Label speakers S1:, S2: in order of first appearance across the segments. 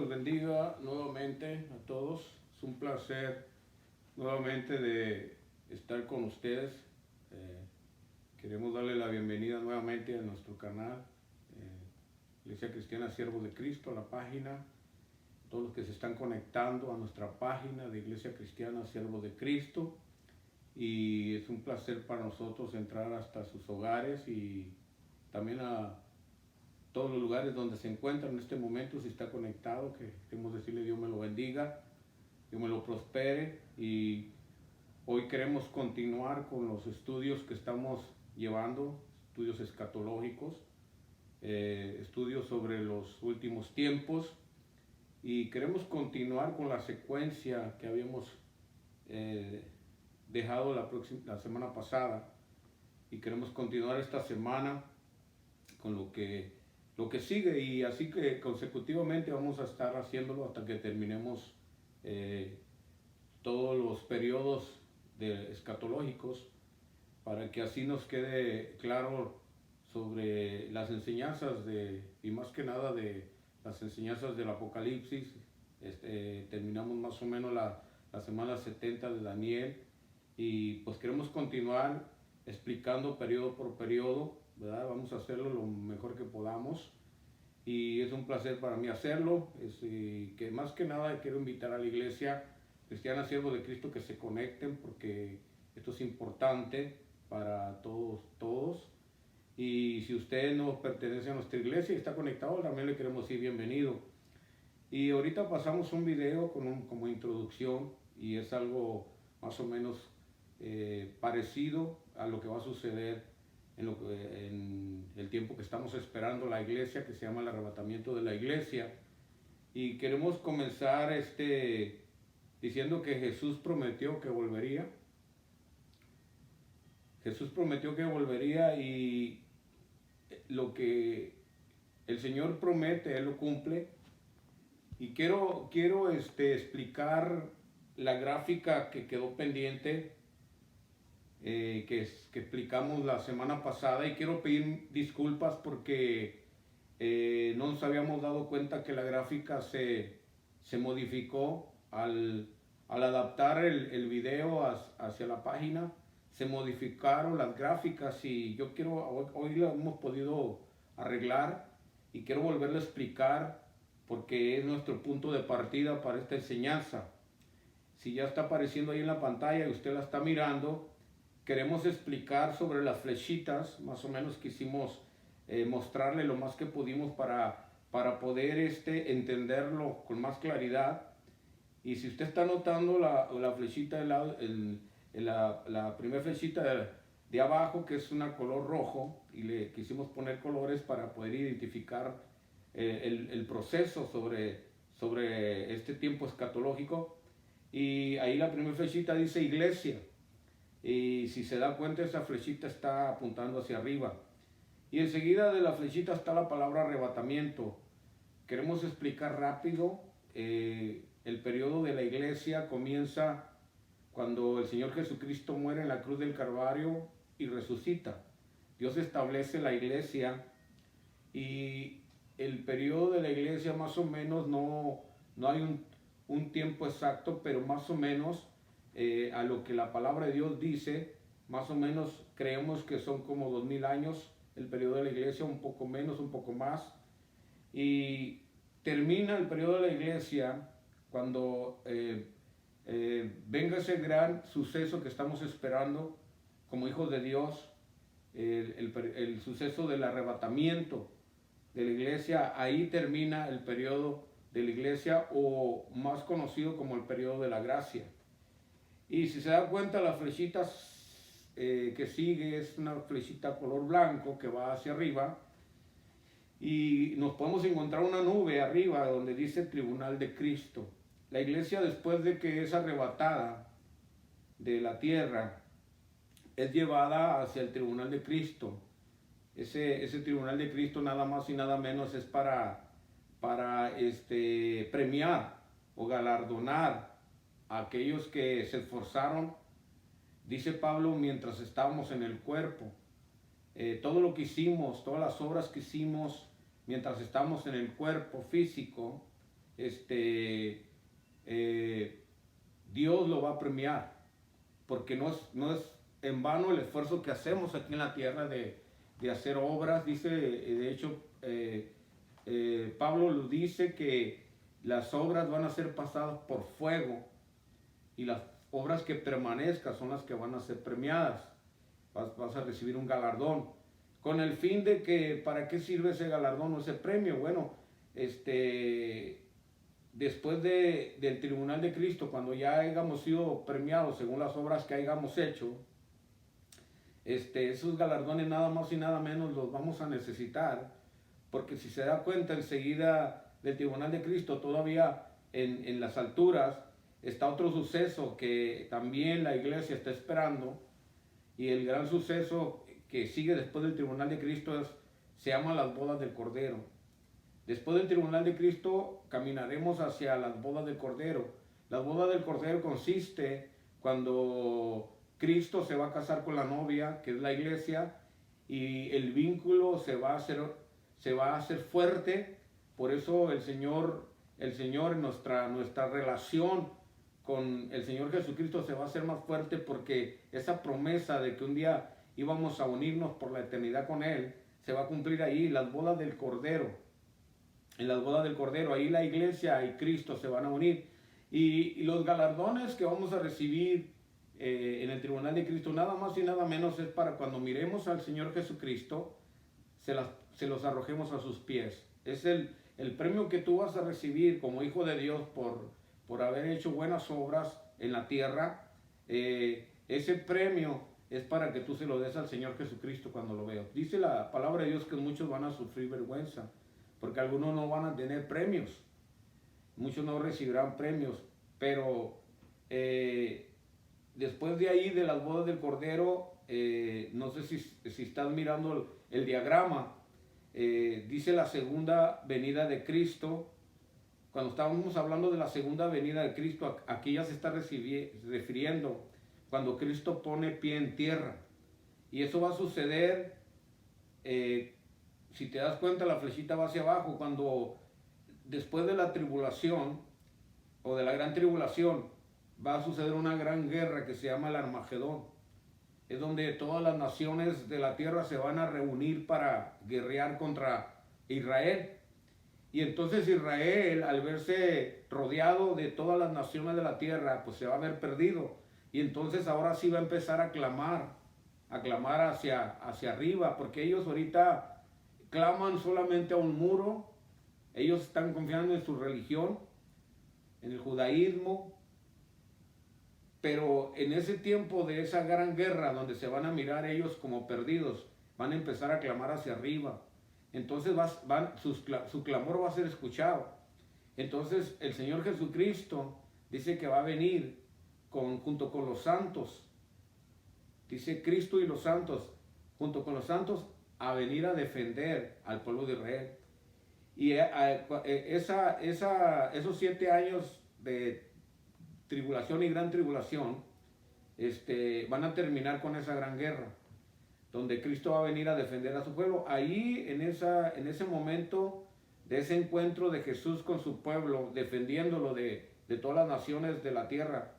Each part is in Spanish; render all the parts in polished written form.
S1: los bendiga nuevamente a todos. Es un placer nuevamente de estar con ustedes. Queremos darle la bienvenida nuevamente a nuestro canal, Iglesia Cristiana Siervos de Cristo, a la página. Todos los que se están conectando a nuestra página de Iglesia Cristiana Siervos de Cristo. Y es un placer para nosotros entrar hasta sus hogares y también a todos los lugares donde se encuentran en este momento. Si está conectado, que queremos decirle Dios me lo bendiga, Dios me lo prospere. Y hoy queremos continuar con los estudios que estamos llevando, estudios escatológicos, estudios sobre los últimos tiempos, y queremos continuar con la secuencia que habíamos dejado la semana pasada, y queremos continuar esta semana con lo que sigue, y así que consecutivamente vamos a estar haciéndolo hasta que terminemos todos los periodos escatológicos, para que así nos quede claro sobre las enseñanzas y más que nada de las enseñanzas del Apocalipsis. Terminamos más o menos la semana 70 de Daniel, y pues queremos continuar explicando periodo por periodo, ¿verdad? Vamos a hacerlo lo mejor que podamos, y es un placer para mí hacerlo. Que más que nada quiero invitar a la Iglesia Cristiana Siervos de Cristo que se conecten, porque esto es importante para todos. Y si usted no pertenece a nuestra iglesia y está conectado, también le queremos decir bienvenido. Y ahorita pasamos un video como introducción, y es algo más o menos parecido a lo que va a suceder en el tiempo que estamos esperando la iglesia, que se llama el arrebatamiento de la iglesia. Y queremos comenzar diciendo que Jesús prometió que volvería. Jesús prometió que volvería, y lo que el Señor promete, Él lo cumple. Y quiero explicar la gráfica que quedó pendiente, que explicamos la semana pasada, y quiero pedir disculpas porque no nos habíamos dado cuenta que la gráfica se modificó al adaptar el video hacia la página. Se modificaron las gráficas, y hoy lo hemos podido arreglar, y quiero volverlo a explicar porque es nuestro punto de partida para esta enseñanza. Si ya está apareciendo ahí en la pantalla y usted la está mirando, queremos explicar sobre las flechitas. Más o menos quisimos mostrarle lo más que pudimos para poder entenderlo con más claridad. Y si usted está notando la flechita del lado, la primera flechita de abajo, que es una color rojo, y le quisimos poner colores para poder identificar el proceso sobre este tiempo escatológico. Y ahí la primera flechita dice iglesia, y si se da cuenta, esa flechita está apuntando hacia arriba, y enseguida de la flechita está la palabra arrebatamiento. Queremos explicar rápido. El periodo de la iglesia comienza cuando el Señor Jesucristo muere en la cruz del Calvario y resucita. Dios establece la iglesia, y el periodo de la iglesia más o menos no hay un tiempo exacto, pero más o menos a lo que la palabra de Dios dice, más o menos creemos que son como 2000 años el periodo de la iglesia, un poco menos, un poco más. Y termina el periodo de la iglesia cuando venga ese gran suceso que estamos esperando como hijos de Dios, el suceso del arrebatamiento de la iglesia. Ahí termina el periodo de la iglesia, o más conocido como el periodo de la gracia. Y si se da cuenta, la flechita que sigue es una flechita color blanco que va hacia arriba, y nos podemos encontrar una nube arriba donde dice Tribunal de Cristo. La iglesia, después de que es arrebatada de la tierra, es llevada hacia el Tribunal de Cristo. Ese Tribunal de Cristo nada más y nada menos es para premiar o galardonar a aquellos que se esforzaron, dice Pablo, mientras estábamos en el cuerpo. Todo lo que hicimos, todas las obras que hicimos mientras estamos en el cuerpo físico, Dios lo va a premiar, porque no es en vano el esfuerzo que hacemos aquí en la tierra de hacer obras. Dice, de hecho, Pablo lo dice, que las obras van a ser pasadas por fuego y las obras que permanezcan son las que van a ser premiadas. Vas a recibir un galardón. Con el fin de que, ¿para qué sirve ese galardón o ese premio? Bueno, después del tribunal de Cristo, cuando ya hayamos sido premiados según las obras que hayamos hecho, esos galardones nada más y nada menos los vamos a necesitar, porque si se da cuenta enseguida del tribunal de Cristo, todavía en las alturas está otro suceso que también la iglesia está esperando, y el gran suceso que sigue después del tribunal de Cristo se llama las bodas del Cordero. Después del tribunal de Cristo caminaremos hacia las bodas del Cordero. Las bodas del Cordero consiste cuando Cristo se va a casar con la novia, que es la iglesia, y el vínculo se va a hacer fuerte. Por eso el Señor, nuestra relación con el Señor Jesucristo se va a hacer más fuerte, porque esa promesa de que un día íbamos a unirnos por la eternidad con Él se va a cumplir ahí, las bodas del Cordero. En las bodas del Cordero, ahí la iglesia y Cristo se van a unir. Y los galardones que vamos a recibir en el tribunal de Cristo, nada más y nada menos, es para cuando miremos al Señor Jesucristo, se los arrojemos a sus pies. Es el premio que tú vas a recibir como hijo de Dios por haber hecho buenas obras en la tierra. Ese premio es para que tú se lo des al Señor Jesucristo cuando lo veas. Dice la palabra de Dios que muchos van a sufrir vergüenza, porque algunos no van a tener premios, muchos no recibirán premios, pero después de ahí, de las bodas del Cordero, no sé si estás mirando el diagrama, dice la segunda venida de Cristo. Cuando estábamos hablando de la segunda venida de Cristo, aquí ya se está refiriendo cuando Cristo pone pie en tierra. Y eso va a suceder, si te das cuenta, la flechita va hacia abajo, cuando después de la tribulación o de la gran tribulación va a suceder una gran guerra que se llama el Armagedón. Es donde todas las naciones de la tierra se van a reunir para guerrear contra Israel. Y entonces Israel, al verse rodeado de todas las naciones de la tierra, pues se va a ver perdido. Y entonces ahora sí va a empezar a clamar hacia arriba, porque ellos ahorita claman solamente a un muro. Ellos están confiando en su religión, en el judaísmo. Pero en ese tiempo de esa gran guerra, donde se van a mirar ellos como perdidos, van a empezar a clamar hacia arriba. Entonces su clamor va a ser escuchado. Entonces el Señor Jesucristo dice que va a venir junto con los santos. Dice Cristo y los santos, junto con los santos, a venir a defender al pueblo de Israel. Y esos 7 años de tribulación y gran tribulación van a terminar con esa gran guerra, donde Cristo va a venir a defender a su pueblo. Ahí, en ese momento de ese encuentro de Jesús con su pueblo, defendiéndolo de todas las naciones de la tierra,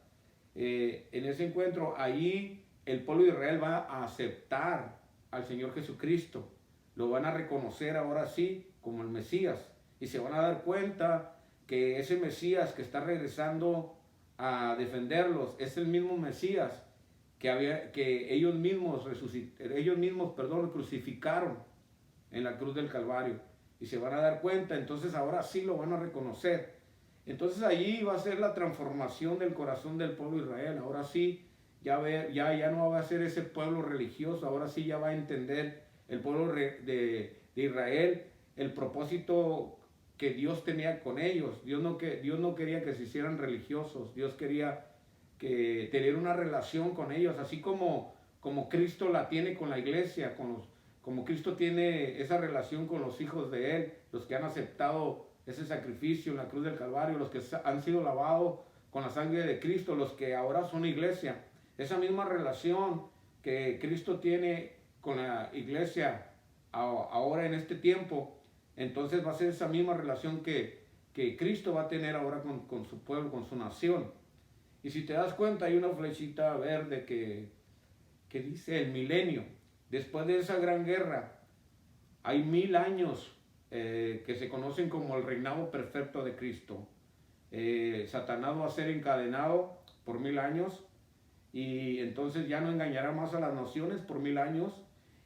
S1: en ese encuentro, ahí el pueblo de Israel va a aceptar al Señor Jesucristo. Lo van a reconocer ahora sí como el Mesías, y se van a dar cuenta que ese Mesías que está regresando a defenderlos es el mismo Mesías que ellos mismos crucificaron en la cruz del Calvario, y se van a dar cuenta. Entonces ahora sí lo van a reconocer. Entonces allí va a ser la transformación del corazón del pueblo de Israel. Ahora sí ya no va a ser ese pueblo religioso, ahora sí ya va a entender el pueblo de Israel el propósito que Dios tenía con ellos. Dios no quería que se hicieran religiosos, Dios quería tener una relación con ellos, así como Cristo la tiene con la iglesia, como Cristo tiene esa relación con los hijos de Él, los que han aceptado ese sacrificio en la cruz del Calvario, los que han sido lavados con la sangre de Cristo, los que ahora son iglesia. Esa misma relación que Cristo tiene con la iglesia ahora en este tiempo, entonces va a ser esa misma relación que que Cristo va a tener ahora con su pueblo, con su nación. Y si te das cuenta, hay una flechita verde que dice el milenio. Después de esa gran guerra, hay 1000 años que se conocen como el reinado perfecto de Cristo. Satanás va a ser encadenado por 1000 años y entonces ya no engañará más a las naciones por 1000 años.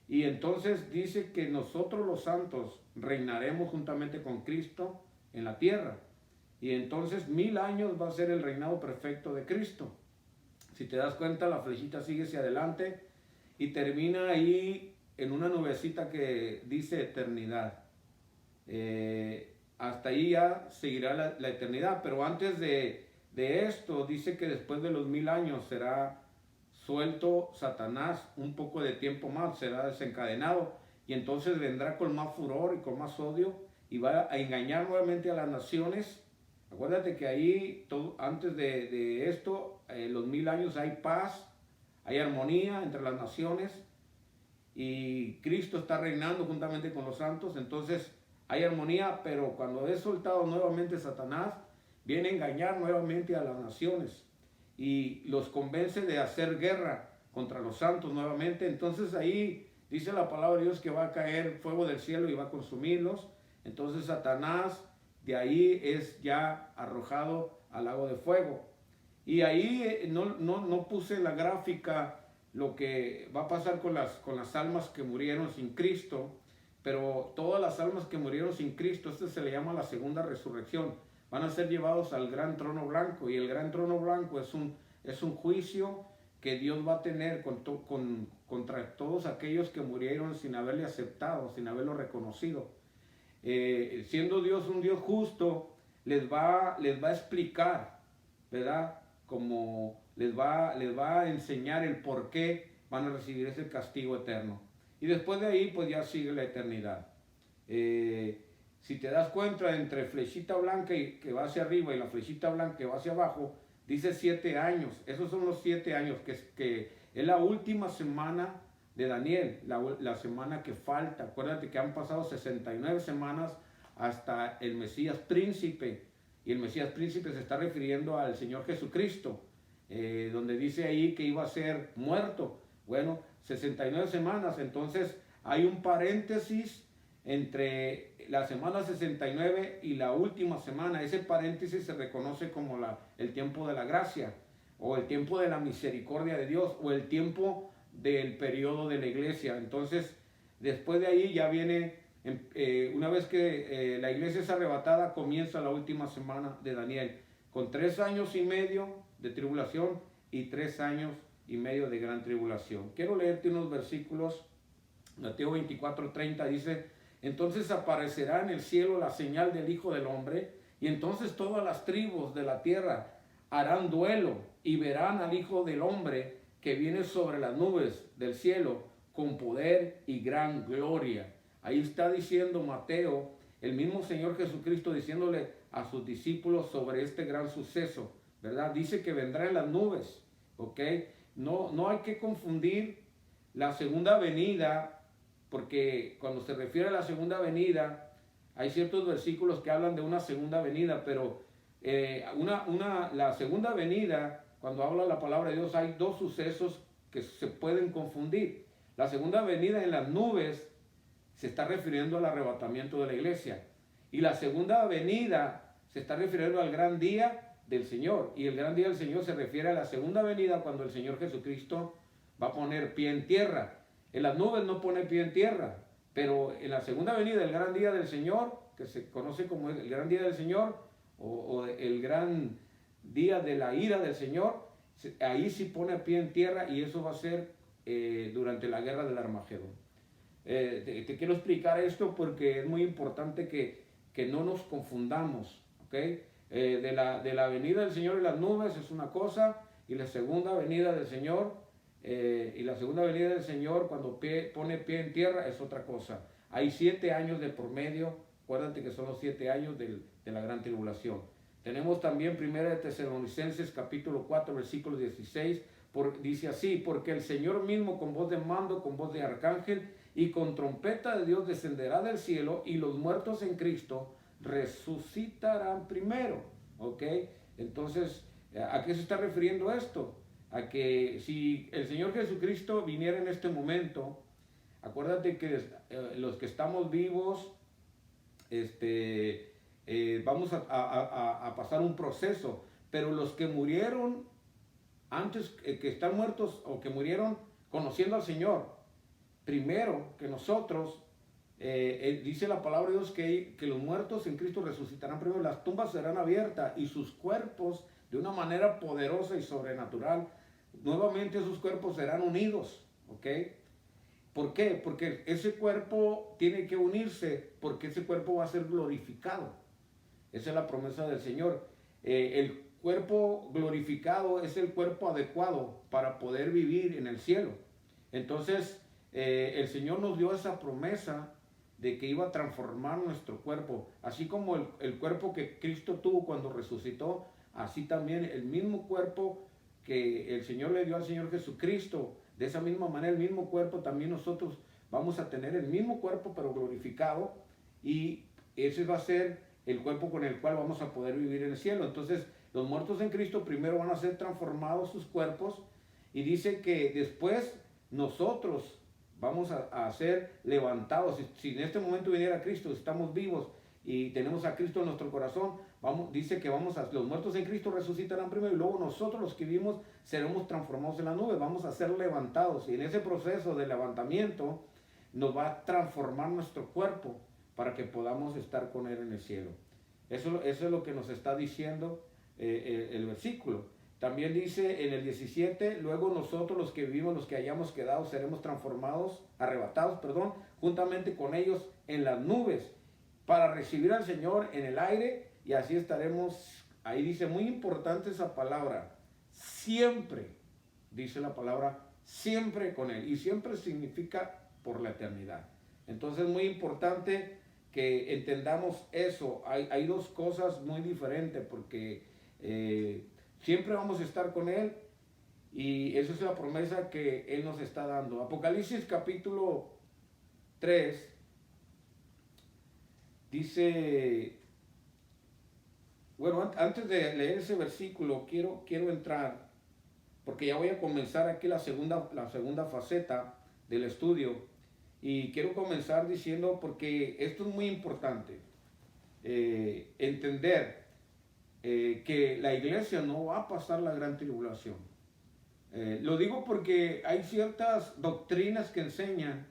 S1: Y entonces dice que nosotros los santos reinaremos juntamente con Cristo en la tierra. Y entonces 1000 años va a ser el reinado perfecto de Cristo. Si te das cuenta, la flechita sigue hacia adelante y termina ahí en una nubecita que dice eternidad. Hasta ahí ya seguirá la eternidad, pero antes de esto dice que después de los 1000 años será suelto Satanás un poco de tiempo más, será desencadenado y entonces vendrá con más furor y con más odio y va a engañar nuevamente a las naciones. Acuérdate que ahí, antes de esto, los 1000 años hay paz, hay armonía entre las naciones y Cristo está reinando juntamente con los santos, entonces hay armonía, pero cuando es soltado nuevamente Satanás, viene a engañar nuevamente a las naciones y los convence de hacer guerra contra los santos nuevamente. Entonces ahí dice la palabra de Dios que va a caer fuego del cielo y va a consumirlos. Entonces Satanás de ahí es ya arrojado al lago de fuego. Y ahí no puse en la gráfica lo que va a pasar con las almas que murieron sin Cristo, pero todas las almas que murieron sin Cristo, esto se le llama la segunda resurrección, van a ser llevados al gran trono blanco, y el gran trono blanco es un juicio que Dios va a tener contra todos aquellos que murieron sin haberle aceptado, sin haberlo reconocido. Siendo Dios un Dios justo, les va a explicar, ¿verdad? Como les va a enseñar el por qué van a recibir ese castigo eterno. Y después de ahí, pues ya sigue la eternidad. Si te das cuenta, entre flechita blanca que va hacia arriba y la flechita blanca que va hacia abajo, dice 7 años. Esos son los 7 años, que es la última semana de Daniel, la semana que falta. Acuérdate que han pasado 69 semanas hasta el Mesías príncipe. Y el Mesías príncipe se está refiriendo al Señor Jesucristo, donde dice ahí que iba a ser muerto. Bueno, 69 semanas, entonces hay un paréntesis entre la semana 69 y la última semana. Ese paréntesis se reconoce como el tiempo de la gracia, o el tiempo de la misericordia de Dios, o el tiempo del periodo de la iglesia. Entonces, después de ahí ya viene, una vez que la iglesia es arrebatada, comienza la última semana de Daniel, con 3 años y medio de tribulación y 3 años y medio de gran tribulación. Quiero leerte unos versículos. Mateo 24:30 dice: entonces aparecerá en el cielo la señal del Hijo del Hombre, y entonces todas las tribus de la tierra harán duelo y verán al Hijo del Hombre que viene sobre las nubes del cielo con poder y gran gloria. Ahí está diciendo Mateo, el mismo Señor Jesucristo, diciéndole a sus discípulos sobre este gran suceso, ¿verdad? Dice que vendrá en las nubes, ¿ok? No hay que confundir la segunda venida, porque cuando se refiere a la segunda venida, hay ciertos versículos que hablan de una segunda venida, pero la segunda venida, cuando habla la palabra de Dios, hay 2 sucesos que se pueden confundir. La segunda venida en las nubes se está refiriendo al arrebatamiento de la iglesia, y la segunda venida se está refiriendo al gran día del Señor, y el gran día del Señor se refiere a la segunda venida, cuando el Señor Jesucristo va a poner pie en tierra. En las nubes no pone pie en tierra, pero en la segunda venida, el gran día del Señor, que se conoce como el gran día del Señor, o el gran día de la ira del Señor, ahí sí pone pie en tierra, y eso va a ser durante la guerra del Armagedón. Te quiero explicar esto porque es muy importante que no nos confundamos, ¿ok? De la venida del Señor en las nubes es una cosa, y la segunda venida del Señor, cuando pone pie en tierra, es otra cosa. Hay 7 años de promedio. Acuérdate que son los 7 años de la gran tribulación. Tenemos también 1 Tesalonicenses capítulo 4 versículo 16, dice así: porque el Señor mismo con voz de mando, con voz de arcángel y con trompeta de Dios descenderá del cielo, y los muertos en Cristo resucitarán primero, ¿ok? Entonces, ¿a qué se está refiriendo esto? A que si el Señor Jesucristo viniera en este momento, acuérdate que los que estamos vivos, vamos a pasar un proceso, pero los que murieron antes, que están muertos o que murieron conociendo al Señor, primero que nosotros, dice la palabra de Dios que los muertos en Cristo resucitarán primero, las tumbas serán abiertas y sus cuerpos de una manera poderosa y sobrenatural, nuevamente esos cuerpos serán unidos, ¿ok? ¿Por qué? Porque ese cuerpo tiene que unirse, porque ese cuerpo va a ser glorificado. Esa es la promesa del Señor. El cuerpo glorificado es el cuerpo adecuado para poder vivir en el cielo. Entonces, el Señor nos dio esa promesa de que iba a transformar nuestro cuerpo. Así como el cuerpo que Cristo tuvo cuando resucitó, así también el mismo cuerpo que el Señor le dio al Señor Jesucristo, de esa misma manera el mismo cuerpo también nosotros vamos a tener el mismo cuerpo pero glorificado, y ese va a ser el cuerpo con el cual vamos a poder vivir en el cielo. Entonces los muertos en Cristo primero van a ser transformados sus cuerpos, y dice que después nosotros vamos a ser levantados. Si en este momento viniera Cristo, estamos vivos y tenemos a Cristo en nuestro corazón, dice que los muertos en Cristo resucitarán primero, y luego nosotros los que vivimos seremos transformados en la nube, vamos a ser levantados, y en ese proceso de levantamiento nos va a transformar nuestro cuerpo para que podamos estar con Él en el cielo. Eso es lo que nos está diciendo el versículo. También dice en el 17, luego nosotros los que vivimos, los que hayamos quedado, seremos arrebatados, juntamente con ellos en las nubes, para recibir al Señor en el aire, y así estaremos. Ahí dice, muy importante esa palabra, siempre, dice la palabra, siempre con Él, y siempre significa por la eternidad. Entonces muy importante que entendamos eso. Hay dos cosas muy diferentes, porque siempre vamos a estar con Él, y esa es la promesa que Él nos está dando. Apocalipsis capítulo 3 dice, bueno, antes de leer ese versículo, quiero entrar, porque ya voy a comenzar aquí la segunda faceta del estudio, y quiero comenzar diciendo, porque esto es muy importante, entender que la iglesia no va a pasar la gran tribulación. Lo digo porque hay ciertas doctrinas que enseñan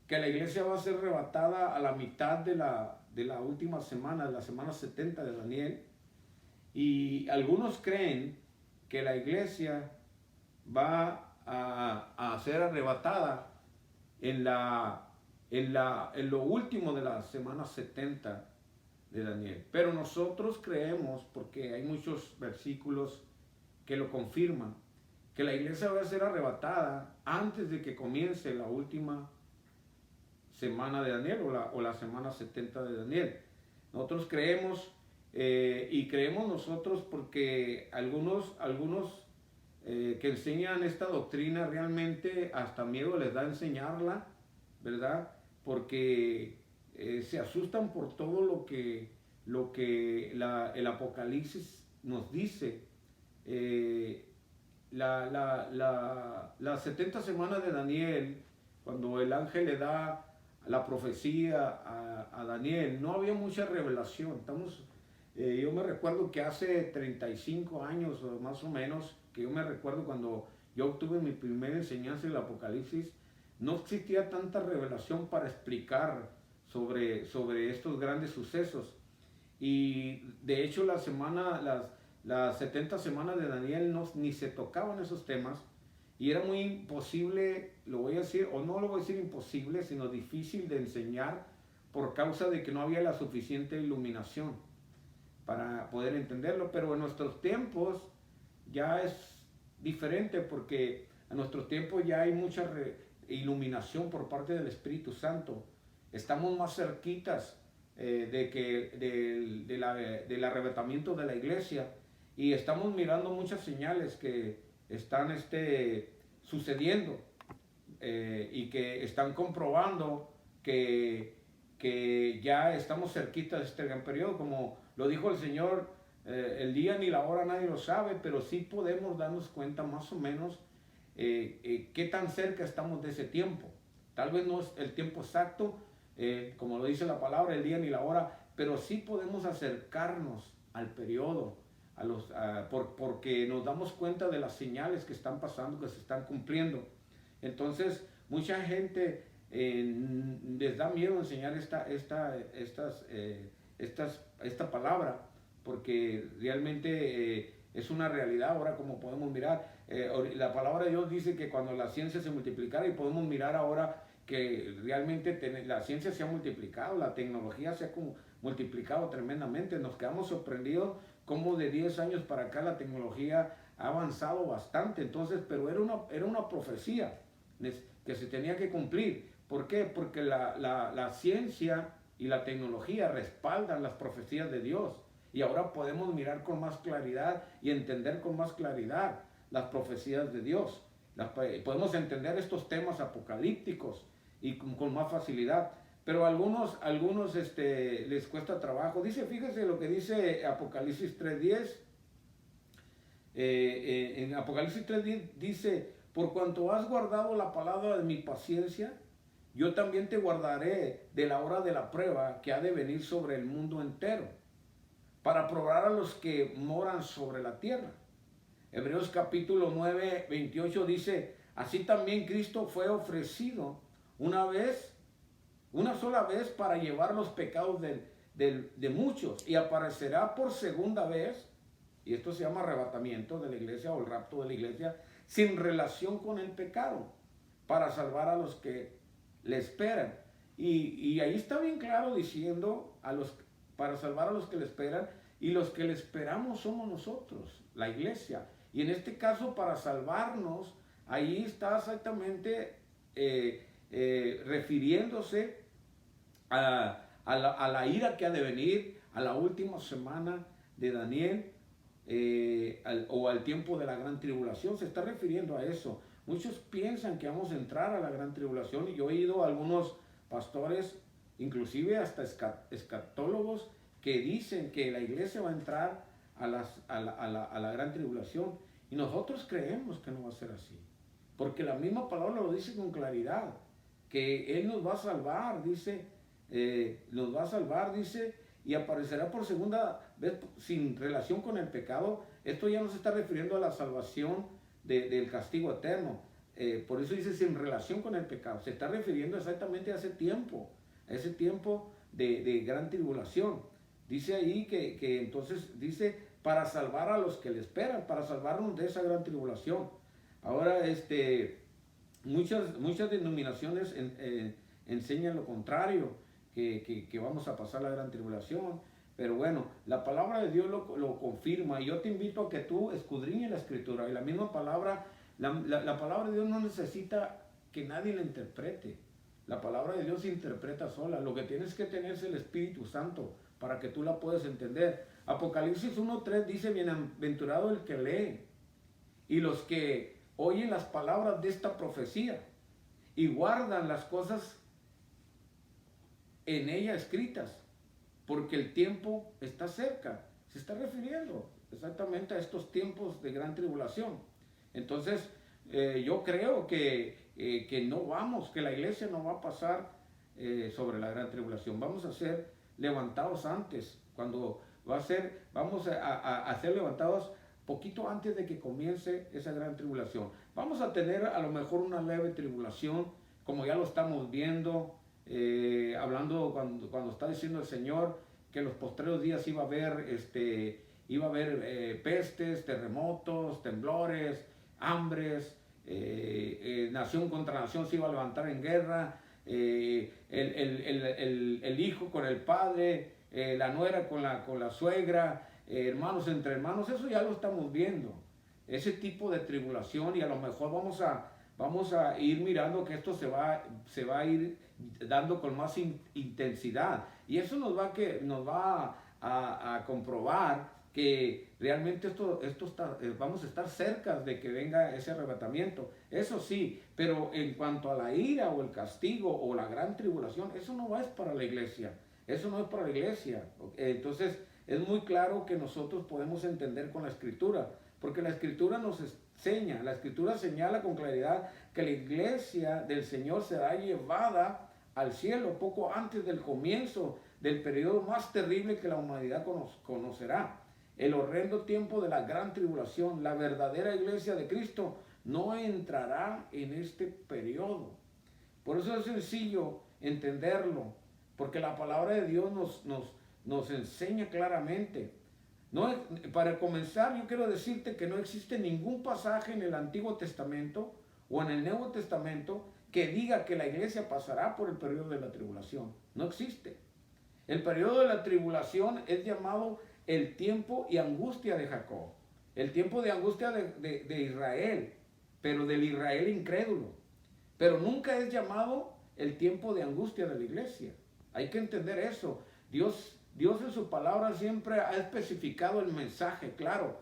S1: que la iglesia va a ser arrebatada a la mitad de la última semana, de la semana 70 de Daniel, y algunos creen que la iglesia va a ser arrebatada en lo último de la semana 70 de Daniel. Pero nosotros creemos, porque hay muchos versículos que lo confirman, que la iglesia va a ser arrebatada antes de que comience la última semana de Daniel, o la semana 70 de Daniel. Nosotros creemos, y creemos nosotros porque algunos que enseñan esta doctrina realmente hasta miedo les da enseñarla, ¿verdad? Porque se asustan por todo lo que el Apocalipsis nos dice. Las 70 semanas de Daniel, cuando el ángel le da la profecía a Daniel, no había mucha revelación. Yo me recuerdo que hace 35 años más o menos, que yo me recuerdo cuando yo obtuve mi primera enseñanza del Apocalipsis, no existía tanta revelación para explicar sobre estos grandes sucesos. Y de hecho las 70 semanas de Daniel ni se tocaban esos temas, y era muy imposible, lo voy a decir, o no lo voy a decir imposible, sino difícil de enseñar, por causa de que no había la suficiente iluminación para poder entenderlo. Pero en nuestros tiempos ya es diferente, porque en nuestros tiempos ya hay mucha iluminación por parte del Espíritu Santo. Estamos más cerquitas del arrebatamiento de la iglesia, y estamos mirando muchas señales que están sucediendo, y que están comprobando que que ya estamos cerquita de este gran periodo, como lo dijo el Señor, el día ni la hora nadie lo sabe, pero sí podemos darnos cuenta más o menos qué tan cerca estamos de ese tiempo. Tal vez no es el tiempo exacto, como lo dice la palabra, el día ni la hora, pero sí podemos acercarnos al periodo, porque nos damos cuenta de las señales que están pasando, que se están cumpliendo. Entonces, mucha gente les da miedo enseñar esta palabra, porque realmente es una realidad ahora, como podemos mirar. La palabra de Dios dice que cuando la ciencia se multiplicara, y podemos mirar ahora que realmente la ciencia se ha multiplicado, la tecnología se ha multiplicado tremendamente. Nos quedamos sorprendidos cómo de 10 años para acá la tecnología ha avanzado bastante. Entonces, pero era una profecía que se tenía que cumplir. ¿Por qué? Porque la ciencia y la tecnología respaldan las profecías de Dios. Y ahora podemos mirar con más claridad y entender con más claridad las profecías de Dios. Podemos entender estos temas apocalípticos y con más facilidad. Pero a algunos les cuesta trabajo. Fíjese lo que dice Apocalipsis 3:10. En Apocalipsis 3:10 dice: por cuanto has guardado la palabra de mi paciencia, yo también te guardaré de la hora de la prueba que ha de venir sobre el mundo entero, para probar a los que moran sobre la tierra. Hebreos capítulo 9:28 dice: así también Cristo fue ofrecido una sola vez para llevar los pecados de muchos, y aparecerá por segunda vez, y esto se llama arrebatamiento de la iglesia o el rapto de la iglesia, sin relación con el pecado, para salvar a los que le esperan. Y ahí está bien claro diciendo para salvar a los que le esperan, y los que le esperamos somos nosotros, la iglesia. Y en este caso, para salvarnos, ahí está exactamente refiriéndose a la ira que ha de venir, a la última semana de Daniel, o al tiempo de la gran tribulación. Se está refiriendo a eso. Muchos piensan que vamos a entrar a la gran tribulación, y yo he oído a algunos pastores, inclusive hasta escatólogos, que dicen que la iglesia va a entrar a la gran tribulación, y nosotros creemos que no va a ser así, porque la misma palabra lo dice con claridad, que Él nos va a salvar, dice, y aparecerá por segunda vez sin relación con el pecado. Esto ya no se está refiriendo a la salvación del castigo eterno. Por eso dice sin relación con el pecado. Se está refiriendo exactamente a ese tiempo de gran tribulación. Dice ahí que entonces dice para salvar a los que le esperan, para salvarnos de esa gran tribulación. Ahora, muchas denominaciones enseñan lo contrario, que vamos a pasar la gran tribulación. Pero bueno, la palabra de Dios lo confirma, y yo te invito a que tú escudriñes la escritura. Y la misma palabra, la palabra de Dios no necesita que nadie la interprete. La palabra de Dios se interpreta sola. Lo que tienes que tener es el Espíritu Santo para que tú la puedas entender. Apocalipsis 1:3 dice: bienaventurado el que lee y los que oyen las palabras de esta profecía y guardan las cosas en ella escritas, porque el tiempo está cerca. Se está refiriendo exactamente a estos tiempos de gran tribulación. Entonces, yo creo que la iglesia no va a pasar sobre la gran tribulación. Vamos a ser levantados antes, vamos a ser levantados poquito antes de que comience esa gran tribulación. Vamos a tener a lo mejor una leve tribulación, como ya lo estamos viendo, hablando cuando está diciendo el Señor que en los postreros días iba a haber pestes, terremotos, temblores, hambres, nación contra nación se iba a levantar en guerra, el hijo con el padre, la nuera con la suegra, hermanos entre hermanos. Eso ya lo estamos viendo, ese tipo de tribulación, y a lo mejor vamos a ir mirando que esto se va a ir dando con más intensidad, y eso nos va a comprobar que realmente vamos a estar cerca de que venga ese arrebatamiento. Eso sí, pero en cuanto a la ira o el castigo o la gran tribulación, eso no es para la iglesia. Eso no es para la iglesia. Entonces, es muy claro que nosotros podemos entender con la Escritura, porque la Escritura nos enseña, la Escritura señala con claridad que la iglesia del Señor será llevada al cielo poco antes del comienzo del periodo más terrible que la humanidad conocerá. El horrendo tiempo de la gran tribulación. La verdadera iglesia de Cristo no entrará en este periodo. Por eso es sencillo entenderlo, porque la palabra de Dios nos enseña claramente. No, para comenzar, yo quiero decirte que no existe ningún pasaje en el Antiguo Testamento o en el Nuevo Testamento que diga que la iglesia pasará por el periodo de la tribulación. No existe. El periodo de la tribulación es llamado el tiempo y angustia de Jacob, el tiempo de angustia de Israel, pero del Israel incrédulo. Pero nunca es llamado el tiempo de angustia de la iglesia. Hay que entender eso. Dios en su palabra siempre ha especificado el mensaje, claro,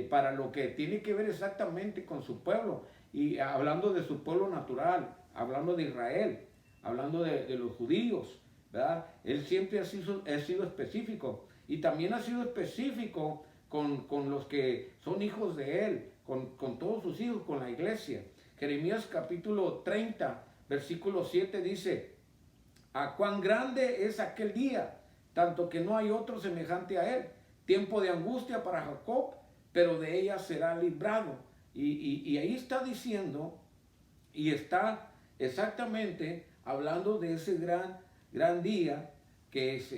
S1: para lo que tiene que ver exactamente con su pueblo. Y hablando de su pueblo natural, hablando de Israel, hablando de los judíos, ¿verdad? Él siempre ha sido específico. Y también ha sido específico con los que son hijos de él, con todos sus hijos, con la iglesia. Jeremías capítulo 30, versículo 7 dice: «A cuán grande es aquel día, tanto que no hay otro semejante a él. Tiempo de angustia para Jacob, pero de ella será librado». Y ahí está diciendo, y está exactamente hablando de ese gran día, que es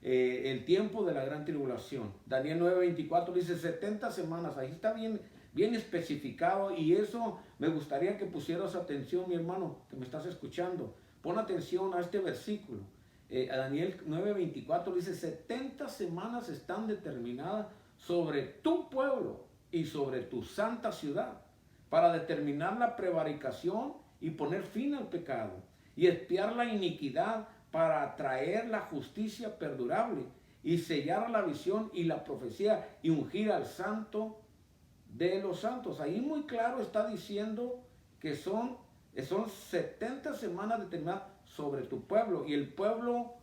S1: el tiempo de la gran tribulación. Daniel 9:24 dice 70 semanas. Ahí está bien especificado, y eso me gustaría que pusieras atención, mi hermano, que me estás escuchando. Pon atención a este versículo. A Daniel 9:24 dice: 70 semanas están determinadas sobre tu pueblo y sobre tu santa ciudad, para determinar la prevaricación y poner fin al pecado, y expiar la iniquidad, para traer la justicia perdurable, y sellar la visión y la profecía, y ungir al santo de los santos. Ahí muy claro está diciendo que son 70 semanas determinadas sobre tu pueblo. Y el pueblo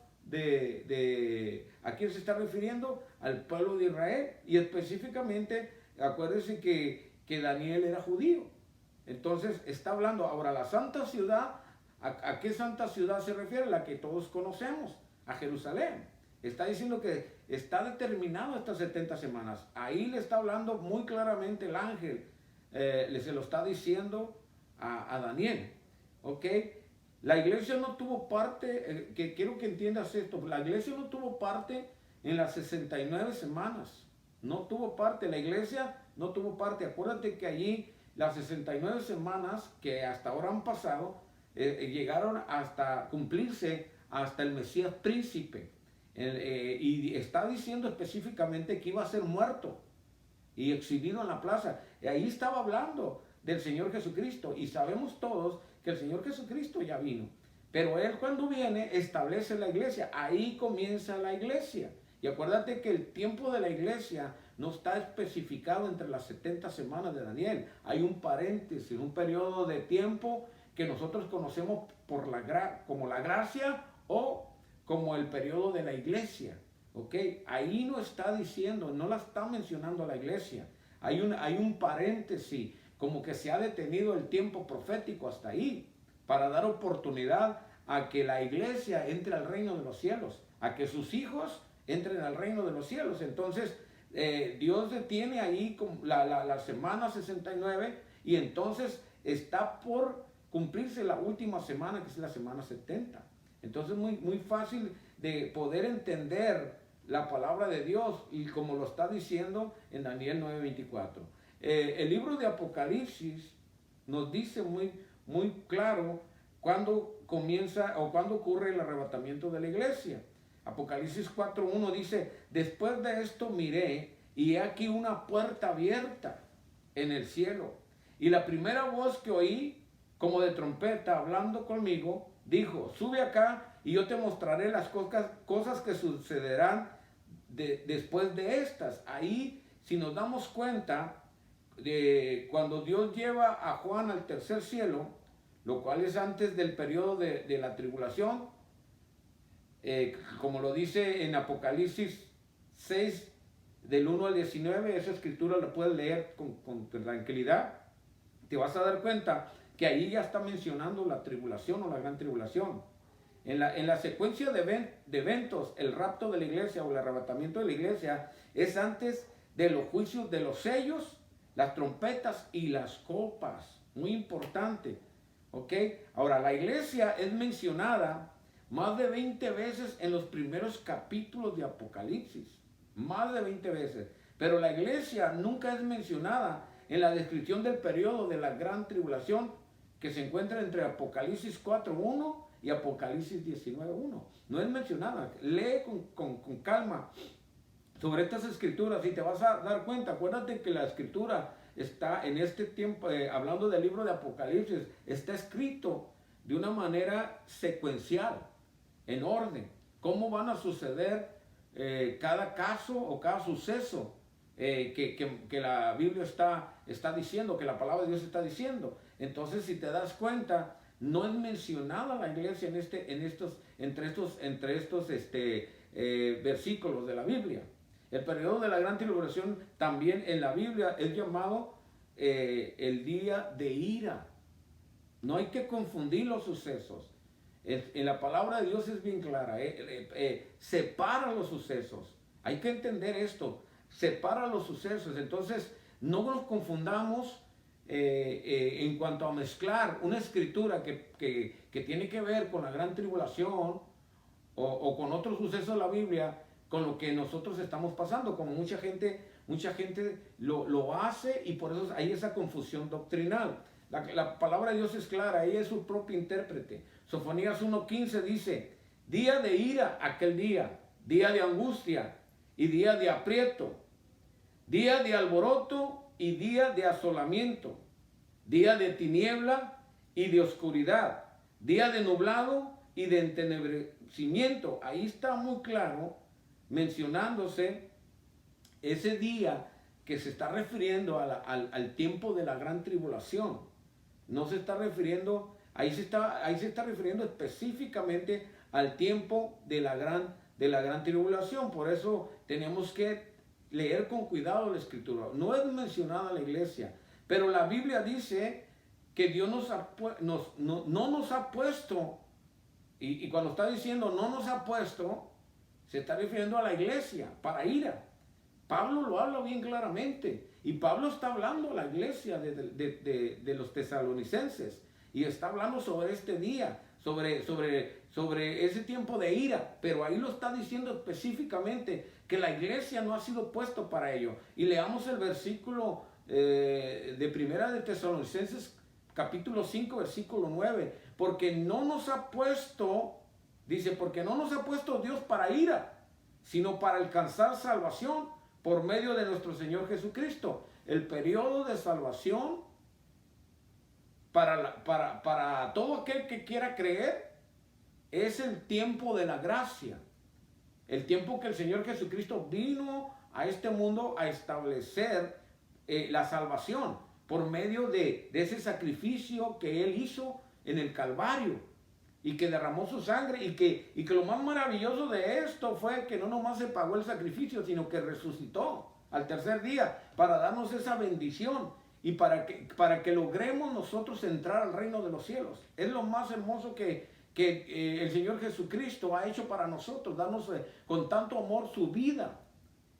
S1: ¿a quién se está refiriendo? Al pueblo de Israel. Y específicamente, acuérdense que Daniel era judío. Entonces está hablando ahora la santa ciudad. ¿A qué santa ciudad se refiere? La que todos conocemos, a Jerusalén. Está diciendo que está determinado estas 70 semanas. Ahí le está hablando muy claramente el ángel. Se lo está diciendo a Daniel. ¿Ok? La iglesia no tuvo parte, que quiero que entiendas esto, la iglesia no tuvo parte en las 69 semanas. No tuvo parte, la iglesia no tuvo parte. Acuérdate que allí las 69 semanas que hasta ahora han pasado, llegaron hasta cumplirse hasta el Mesías príncipe. Y está diciendo específicamente que iba a ser muerto y exhibido en la plaza. Y ahí estaba hablando del Señor Jesucristo. Y sabemos todos que el Señor Jesucristo ya vino. Pero Él, cuando viene, establece la iglesia. Ahí comienza la iglesia. Y acuérdate que el tiempo de la iglesia no está especificado entre las 70 semanas de Daniel. Hay un paréntesis, un periodo de tiempo que nosotros conocemos como la gracia o como el periodo de la iglesia. ¿Ok? Ahí no está diciendo, no la está mencionando la iglesia. Hay un paréntesis, como que se ha detenido el tiempo profético hasta ahí, para dar oportunidad a que la iglesia entre al reino de los cielos, a que sus hijos entren al reino de los cielos. Entonces, Dios detiene ahí la semana 69, y entonces está por cumplirse la última semana, que es la semana 70. Entonces, muy fácil de poder entender la palabra de Dios, y como lo está diciendo en Daniel 9:24. El libro de Apocalipsis nos dice muy claro cuándo comienza o cuándo ocurre el arrebatamiento de la iglesia. Apocalipsis 4:1 dice: después de esto miré, y he aquí una puerta abierta en el cielo. Y la primera voz que oí, como de trompeta, hablando conmigo, dijo: sube acá, y yo te mostraré las cosas que sucederán después de estas. Ahí, si nos damos cuenta, de cuando Dios lleva a Juan al tercer cielo, lo cual es antes del periodo de la tribulación, como lo dice en Apocalipsis 6, del 1 al 19, esa escritura la puedes leer con tranquilidad. Te vas a dar cuenta que ahí ya está mencionando la tribulación o la gran tribulación. En la secuencia de eventos, el rapto de la iglesia o el arrebatamiento de la iglesia es antes de los juicios de los sellos, las trompetas y las copas. Muy importante. ¿Ok? Ahora, la iglesia es mencionada más de 20 veces en los primeros capítulos de Apocalipsis. Más de 20 veces. Pero la iglesia nunca es mencionada en la descripción del periodo de la gran tribulación que se encuentra entre Apocalipsis 4.1 y Apocalipsis 19.1. No es mencionada. Lee con calma sobre estas escrituras y te vas a dar cuenta. Acuérdate que la escritura está en este tiempo, hablando del libro de Apocalipsis, está escrito de una manera secuencial, en orden. ¿Cómo van a suceder cada caso o cada suceso que la Biblia está diciendo, que la palabra de Dios está diciendo? Entonces, si te das cuenta, no es mencionada la iglesia entre estos versículos de la Biblia. El periodo de la gran tribulación también en la Biblia es llamado el día de ira. No hay que confundir los sucesos. En la palabra de Dios es bien clara. Separa los sucesos. Hay que entender esto. Separa los sucesos. Entonces, no nos confundamos en cuanto a mezclar una escritura que tiene que ver con la gran tribulación o con otros sucesos de la Biblia, con lo que nosotros estamos pasando, como mucha gente lo hace, y por eso hay esa confusión doctrinal. La palabra de Dios es clara, ella es su propio intérprete. Sofonías 1:15 dice: día de ira aquel día, día de angustia y día de aprieto, día de alboroto y día de asolamiento, día de tiniebla y de oscuridad, día de nublado y de entenebrecimiento. Ahí está muy claro mencionándose ese día que se está refiriendo al tiempo de la gran tribulación. No se está refiriendo, ahí se está refiriendo específicamente al tiempo de la gran tribulación. Por eso tenemos que leer con cuidado la escritura. No es mencionada la iglesia, pero la Biblia dice que Dios no nos ha puesto, y cuando está diciendo no nos ha puesto, se está refiriendo a la iglesia para ira. Pablo lo habla bien claramente, y Pablo está hablando a la iglesia de los tesalonicenses, y está hablando sobre este día, sobre ese tiempo de ira, pero ahí lo está diciendo específicamente que la iglesia no ha sido puesto para ello. Y leamos el versículo de Primera de Tesalonicenses capítulo 5 versículo 9, porque no nos ha puesto, dice, porque no nos ha puesto Dios para ira, sino para alcanzar salvación por medio de nuestro Señor Jesucristo. El periodo de salvación para todo aquel que quiera creer es el tiempo de la gracia. El tiempo que el Señor Jesucristo vino a este mundo a establecer la salvación por medio de ese sacrificio que Él hizo en el Calvario, y que derramó su sangre, y que lo más maravilloso de esto fue que no nomás se pagó el sacrificio, sino que resucitó al tercer día para darnos esa bendición y para que logremos nosotros entrar al reino de los cielos. Es lo más hermoso que el Señor Jesucristo ha hecho para nosotros, darnos con tanto amor su vida,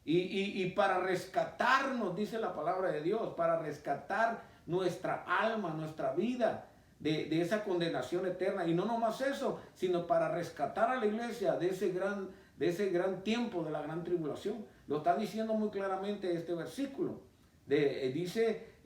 S1: y para rescatarnos, dice la palabra de Dios, para rescatar nuestra alma, nuestra vida de esa condenación eterna. Y no nomás eso, sino para rescatar a la iglesia de ese gran tiempo de la gran tribulación. Lo está diciendo muy claramente este versículo. Dice,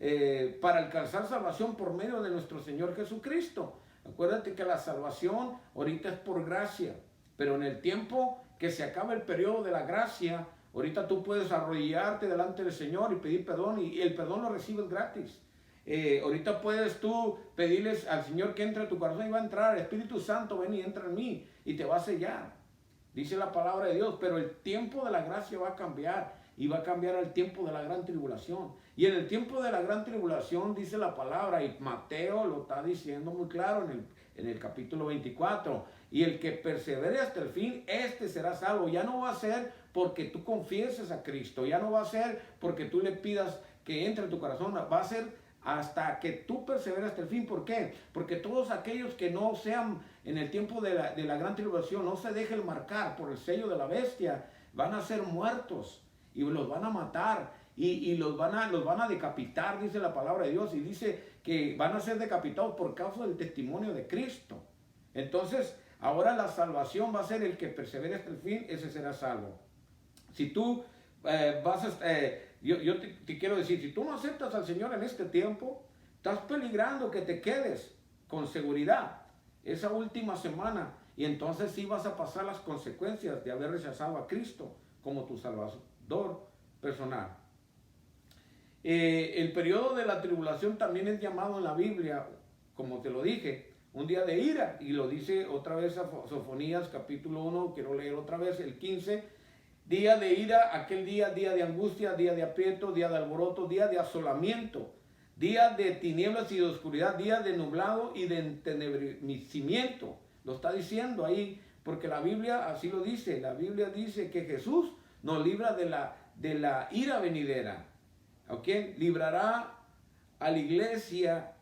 S1: para alcanzar salvación por medio de nuestro Señor Jesucristo. Acuérdate que la salvación ahorita es por gracia, pero en el tiempo que se acaba el periodo de la gracia, ahorita tú puedes arrodillarte delante del Señor y pedir perdón, y el perdón lo recibes gratis. Ahorita puedes tú pedirles al Señor que entre a tu corazón, y va a entrar. Espíritu Santo, ven y entra en mí y te va a sellar. dice la palabra de Dios, pero el tiempo de la gracia va a cambiar y va a cambiar al tiempo de la gran tribulación. Y en el tiempo de la gran tribulación dice la palabra, y Mateo lo está diciendo muy claro en el capítulo 24, y el que persevere hasta el fin, este será salvo. Ya no va a ser porque tú confieses a Cristo, ya no va a ser porque tú le pidas que entre en tu corazón, va a ser hasta que tú perseveres hasta el fin. ¿Por qué? Porque todos aquellos que no sean en el tiempo de la gran tribulación, no se dejen marcar por el sello de la bestia, van a ser muertos y los van a matar y los van a decapitar, dice la palabra de Dios, y dice que van a ser decapitados por causa del testimonio de Cristo. Entonces, ahora la salvación va a ser el que persevere hasta el fin, ese será salvo. Si tú yo te quiero decir, si tú no aceptas al Señor en este tiempo, estás peligrando que te quedes con seguridad esa última semana, y entonces sí vas a pasar las consecuencias de haber rechazado a Cristo como tu Salvador personal. El periodo de la tribulación también es llamado en la Biblia, como te lo dije, un día de ira, y lo dice otra vez Sofonías capítulo 1, quiero leer otra vez el 15, día de ira, aquel día de angustia, día de aprieto, día de alboroto, día de asolamiento, día de tinieblas y de oscuridad, día de nublado y de entenebrecimiento. Lo está diciendo ahí, porque la Biblia así lo dice. La Biblia dice que Jesús nos libra de la ira venidera. ¿Ok? Librará a la iglesia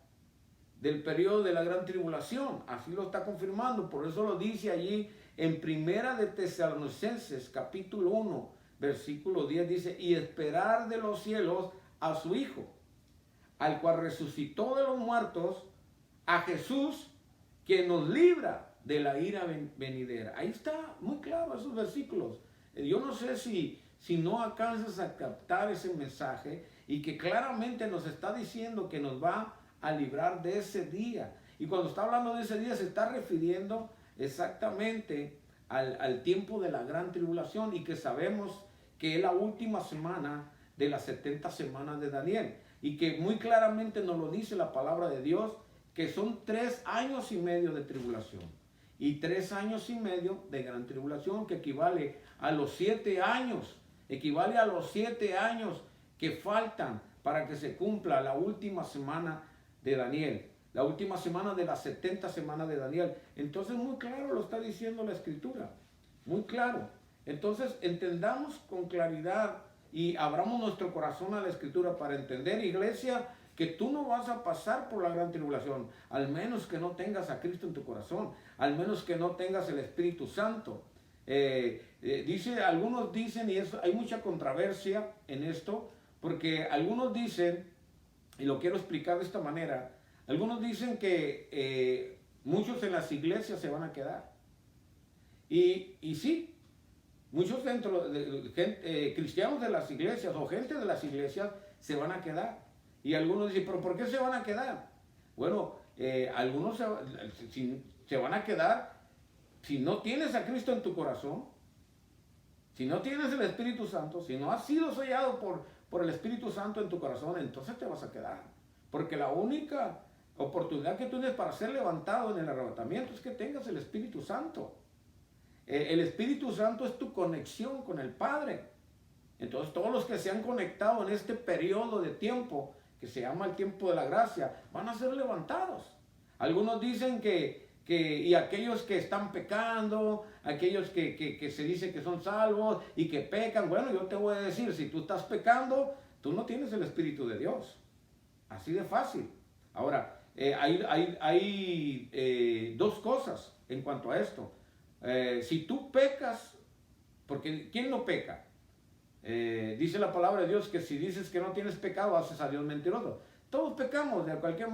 S1: del periodo de la gran tribulación. Así lo está confirmando. Por eso lo dice allí en Primera de Tesalonicenses capítulo 1 versículo 10, dice, y esperar de los cielos a su Hijo, al cual resucitó de los muertos, a Jesús, que nos libra de la ira venidera. Ahí está muy claro esos versículos. Yo no sé si no alcanzas a captar ese mensaje, y que claramente nos está diciendo que nos va a librar de ese día. Y cuando está hablando de ese día, se está refiriendo exactamente al tiempo de la gran tribulación, y que sabemos que es la última semana de las 70 semanas de Daniel, y que muy claramente nos lo dice la palabra de Dios, que son 3 años y medio de tribulación y 3 años y medio de gran tribulación, que equivale a los 7 años, equivale a los 7 años que faltan para que se cumpla la última semana de Daniel, la última semana de las 70 semanas de Daniel. Entonces muy claro lo está diciendo la Escritura, muy claro. Entonces entendamos con claridad y abramos nuestro corazón a la Escritura para entender, iglesia, que tú no vas a pasar por la gran tribulación, al menos que no tengas a Cristo en tu corazón, al menos que no tengas el Espíritu Santo. Algunos dicen, y hay mucha controversia en esto, porque algunos dicen, y lo quiero explicar de esta manera, algunos dicen que muchos en las iglesias se van a quedar. Y sí, muchos cristianos de las iglesias o gente de las iglesias se van a quedar. Y algunos dicen, ¿pero por qué se van a quedar? Bueno, algunos se van a quedar si no tienes a Cristo en tu corazón, si no tienes el Espíritu Santo, si no has sido sellado por el Espíritu Santo en tu corazón, entonces te vas a quedar. Porque la única oportunidad que tú tienes para ser levantado en el arrebatamiento es que tengas el Espíritu Santo. El Espíritu Santo es tu conexión con el Padre. Entonces todos los que se han conectado en este periodo de tiempo, que se llama el tiempo de la gracia, van a ser levantados. Algunos dicen y aquellos que están pecando, aquellos que se dice que son salvos y que pecan, bueno, yo te voy a decir, si tú estás pecando, tú no tienes el Espíritu de Dios. Así de fácil. Ahora, hay dos cosas en cuanto a esto. Si tú pecas, porque ¿quién no peca? Dice la palabra de Dios que si dices que no tienes pecado, haces a Dios mentiroso. Todos pecamos, de cualquier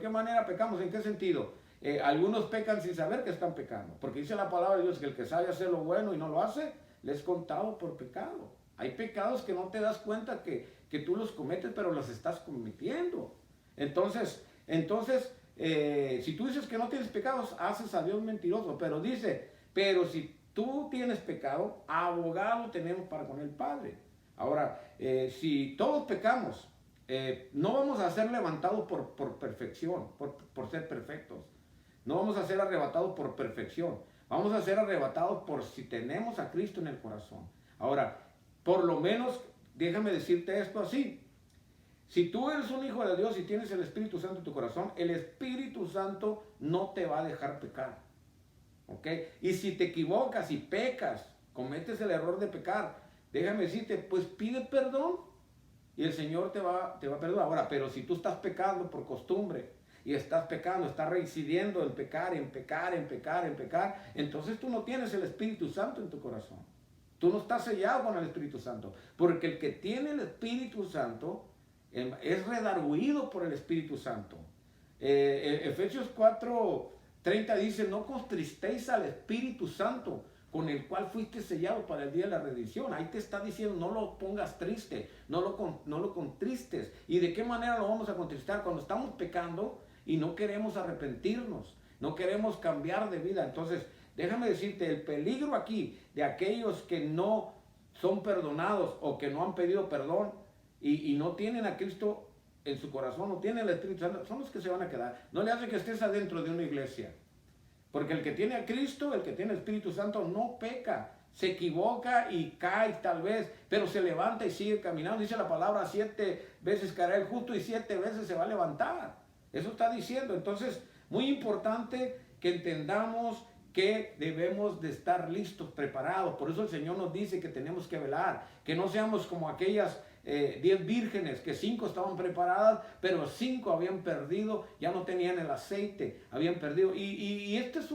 S1: manera pecamos. ¿En qué sentido? Algunos pecan sin saber que están pecando, porque dice la palabra de Dios que el que sabe hacer lo bueno y no lo hace, le es contado por pecado. Hay pecados que no te das cuenta que tú los cometes, pero los estás cometiendo. Entonces, si tú dices que no tienes pecados, haces a Dios mentiroso. Pero dice, pero si tú tienes pecado, abogado tenemos para con el Padre. Ahora, si todos pecamos, no vamos a ser levantados por perfección, por ser perfectos. No vamos a ser arrebatados por perfección. Vamos a ser arrebatados por si tenemos a Cristo en el corazón. Ahora, por lo menos, déjame decirte esto así. Si tú eres un hijo de Dios y tienes el Espíritu Santo en tu corazón, el Espíritu Santo no te va a dejar pecar. ¿Ok? Y si te equivocas y pecas, cometes el error de pecar, déjame decirte, pues pide perdón y el Señor te va a perdonar. Ahora, pero si tú estás pecando por costumbre y estás pecando, estás reincidiendo en pecar, entonces tú no tienes el Espíritu Santo en tu corazón. Tú no estás sellado con el Espíritu Santo. Porque el que tiene el Espíritu Santo es redarguido por el Espíritu Santo. Efesios 4:30 dice, no contristéis al Espíritu Santo, con el cual fuiste sellado para el día de la redención. Ahí te está diciendo, no lo pongas triste, no lo contristes. ¿Y de qué manera lo vamos a contristar? Cuando estamos pecando y no queremos arrepentirnos, no queremos cambiar de vida. Entonces, déjame decirte, el peligro aquí de aquellos que no son perdonados o que no han pedido perdón y no tienen a Cristo en su corazón, no tienen el Espíritu Santo, son los que se van a quedar. No le hace que estés adentro de una iglesia. Porque el que tiene a Cristo, el que tiene el Espíritu Santo, no peca. Se equivoca y cae tal vez, pero se levanta y sigue caminando. Dice la palabra, 7 veces caerá el justo y 7 veces se va a levantar. Eso está diciendo. Entonces, muy importante que entendamos que debemos de estar listos, preparados. Por eso el Señor nos dice que tenemos que velar, que no seamos como aquellas 10 vírgenes, que 5 estaban preparadas, pero 5 habían perdido, ya no tenían el aceite, habían perdido. Y esta es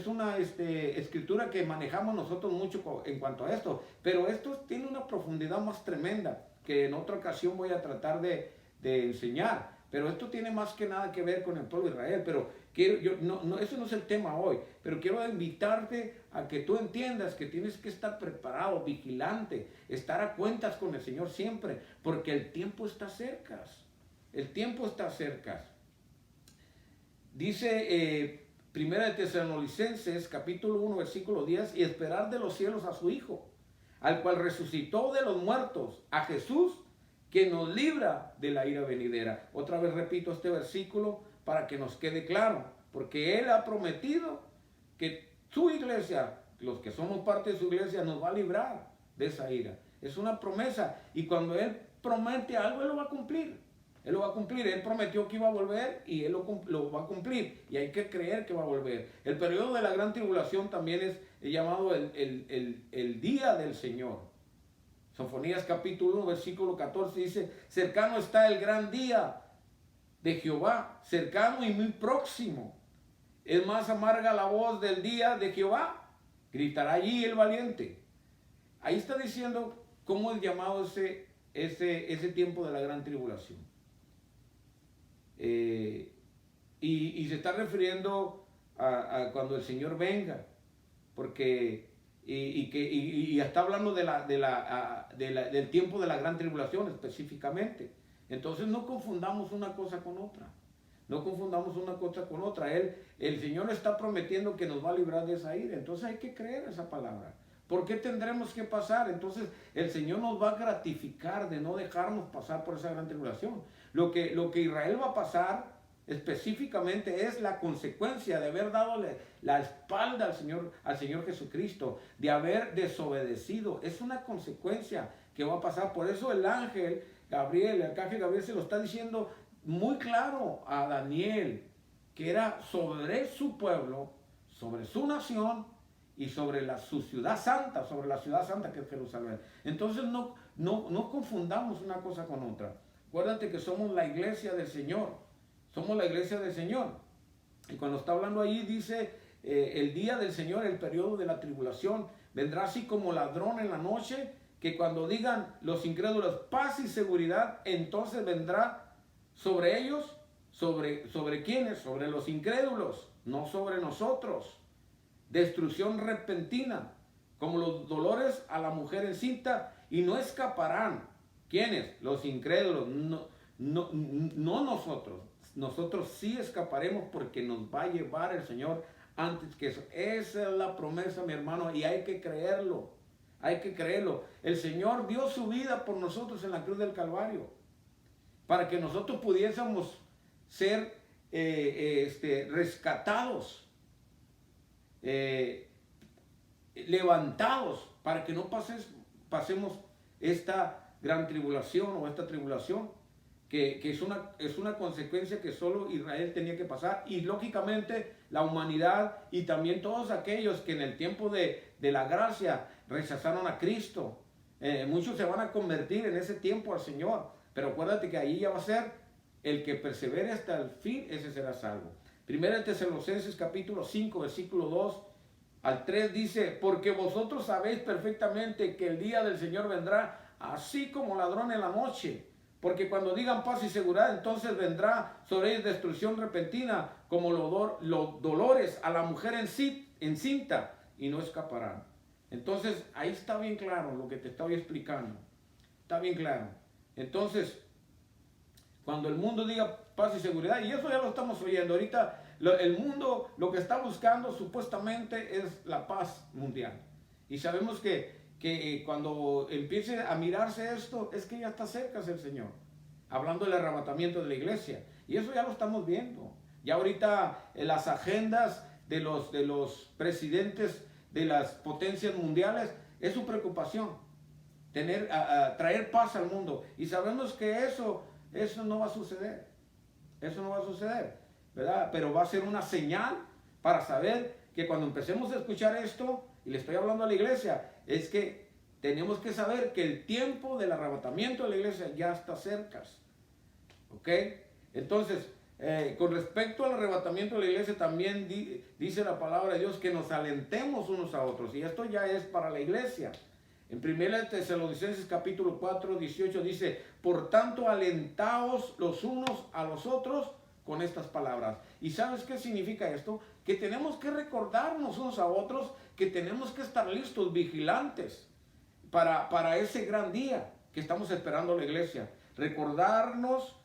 S1: una escritura que manejamos nosotros mucho en cuanto a esto, pero esto tiene una profundidad más tremenda, que en otra ocasión voy a tratar de enseñar. Pero esto tiene más que nada que ver con el pueblo de Israel. Pero eso no es el tema hoy. Pero quiero invitarte a que tú entiendas que tienes que estar preparado, vigilante, estar a cuentas con el Señor siempre, porque el tiempo está cerca. El tiempo está cerca. Dice Primera de Tesalonicenses, capítulo 1, versículo 10, y esperar de los cielos a su Hijo, al cual resucitó de los muertos, a Jesús, que nos libra de la ira venidera. Otra vez repito este versículo para que nos quede claro, porque Él ha prometido que su iglesia, los que somos parte de su iglesia, nos va a librar de esa ira. Es una promesa, y cuando Él promete algo, Él lo va a cumplir. Él lo va a cumplir. Él prometió que iba a volver y Él lo va a cumplir, y hay que creer que va a volver. El periodo de la gran tribulación también es llamado el día del Señor. Sofonías capítulo 1, versículo 14 dice, cercano está el gran día de Jehová, cercano y muy próximo. Es más amarga la voz del día de Jehová, gritará allí el valiente. Ahí está diciendo cómo es llamado ese tiempo de la gran tribulación. Y se está refiriendo a cuando el Señor venga, porque y está hablando del tiempo de la gran tribulación específicamente. Entonces no confundamos una cosa con otra. No confundamos una cosa con otra. El Señor está prometiendo que nos va a librar de esa ira. Entonces hay que creer esa palabra. ¿Por qué tendremos que pasar? Entonces el Señor nos va a gratificar de no dejarnos pasar por esa gran tribulación. Lo que Israel va a pasar específicamente es la consecuencia de haber dado la espalda al Señor Jesucristo, de haber desobedecido. Es una consecuencia que va a pasar. Por eso el arcángel Gabriel se lo está diciendo muy claro a Daniel, que era sobre su pueblo, sobre su nación y sobre su ciudad santa, sobre la ciudad santa que es Jerusalén. Entonces no confundamos una cosa con otra. Acuérdate que somos la iglesia del Señor. Somos la iglesia del Señor. Y cuando está hablando ahí dice, el día del Señor, el periodo de la tribulación, vendrá así como ladrón en la noche, que cuando digan los incrédulos paz y seguridad, entonces vendrá sobre ellos, sobre ¿quiénes? Sobre los incrédulos, no sobre nosotros. Destrucción repentina, como los dolores a la mujer encinta, y no escaparán. ¿Quiénes? Los incrédulos, no nosotros. Nosotros sí escaparemos porque nos va a llevar el Señor antes que eso. Esa es la promesa, mi hermano, y hay que creerlo. Hay que creerlo. El Señor dio su vida por nosotros en la cruz del Calvario, para que nosotros pudiésemos ser rescatados. levantados para que no pasemos esta gran tribulación o esta tribulación, que es una consecuencia que solo Israel tenía que pasar, y lógicamente la humanidad y también todos aquellos que en el tiempo de la gracia rechazaron a Cristo. Muchos se van a convertir en ese tiempo al Señor, pero acuérdate que ahí ya va a ser el que persevere hasta el fin, ese será salvo. Primera de Tesalonicenses capítulo 5, versículo 2 al 3 dice: porque vosotros sabéis perfectamente que el día del Señor vendrá así como ladrón en la noche. Porque cuando digan paz y seguridad, entonces vendrá sobre ellos destrucción repentina, como los dolores a la mujer encinta, y no escaparán. Entonces, ahí está bien claro lo que te estoy explicando. Está bien claro. Entonces, cuando el mundo diga paz y seguridad, y eso ya lo estamos oyendo ahorita, el mundo lo que está buscando supuestamente es la paz mundial. Y sabemos que cuando empiece a mirarse esto, es que ya está cerca el Señor, hablando del arrebatamiento de la iglesia, y eso ya lo estamos viendo. Ya ahorita en las agendas de los presidentes de las potencias mundiales es su preocupación, traer paz al mundo, y sabemos que eso no va a suceder, ¿verdad? Pero va a ser una señal para saber que cuando empecemos a escuchar esto, y le estoy hablando a la iglesia, es que tenemos que saber que el tiempo del arrebatamiento de la iglesia ya está cerca. ¿Ok? Entonces, con respecto al arrebatamiento de la iglesia, también dice la palabra de Dios que nos alentemos unos a otros. Y esto ya es para la iglesia. En 1 Tesalonicenses capítulo 4, 18 dice: por tanto, alentaos los unos a los otros con estas palabras. ¿Y sabes qué significa esto? Que tenemos que recordarnos unos a otros, que tenemos que estar listos, vigilantes, para ese gran día que estamos esperando la iglesia. Recordarnos,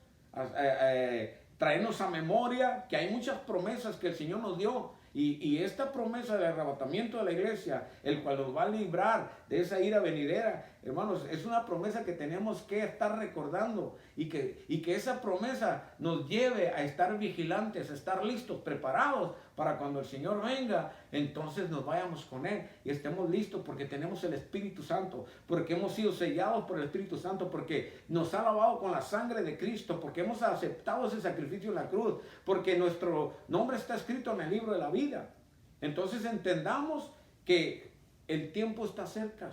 S1: traernos a memoria que hay muchas promesas que el Señor nos dio. Y esta promesa del arrebatamiento de la iglesia, el cual nos va a librar de esa ira venidera, hermanos, es una promesa que tenemos que estar recordando, y que esa promesa nos lleve a estar vigilantes, a estar listos, preparados para cuando el Señor venga, entonces nos vayamos con Él y estemos listos, porque tenemos el Espíritu Santo, porque hemos sido sellados por el Espíritu Santo, porque nos ha lavado con la sangre de Cristo, porque hemos aceptado ese sacrificio en la cruz, porque nuestro nombre está escrito en el libro de la vida. Entonces entendamos que el tiempo está cerca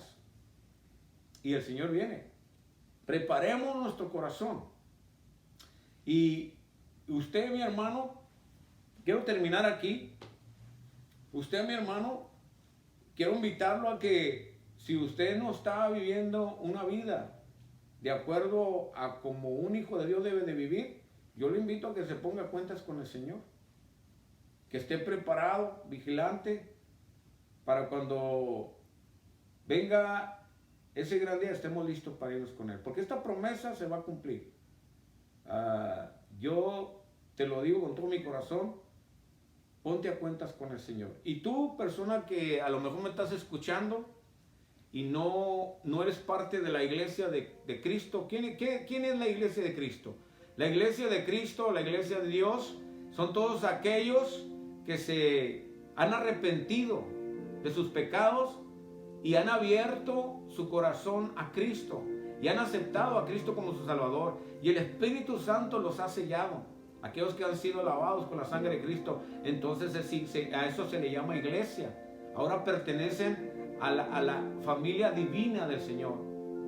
S1: y el Señor viene. Preparemos nuestro corazón. Y usted, mi hermano, quiero terminar aquí. Usted, mi hermano, quiero invitarlo a que, si usted no está viviendo una vida de acuerdo a como un hijo de Dios debe de vivir, yo le invito a que se ponga cuentas con el Señor, que esté preparado, vigilante, para cuando venga ese gran día estemos listos para irnos con Él, porque esta promesa se va a cumplir. Yo te lo digo con todo mi corazón, ponte a cuentas con el Señor. Y tú, persona que a lo mejor me estás escuchando y no eres parte de la iglesia de Cristo, ¿quién es la iglesia de Cristo? La iglesia de Cristo, la iglesia de Dios, son todos aquellos que se han arrepentido de sus pecados y han abierto su corazón a Cristo y han aceptado a Cristo como su Salvador, y el Espíritu Santo los ha sellado. Aquellos que han sido lavados con la sangre de Cristo, entonces a eso se le llama iglesia. Ahora pertenecen a la familia divina del Señor.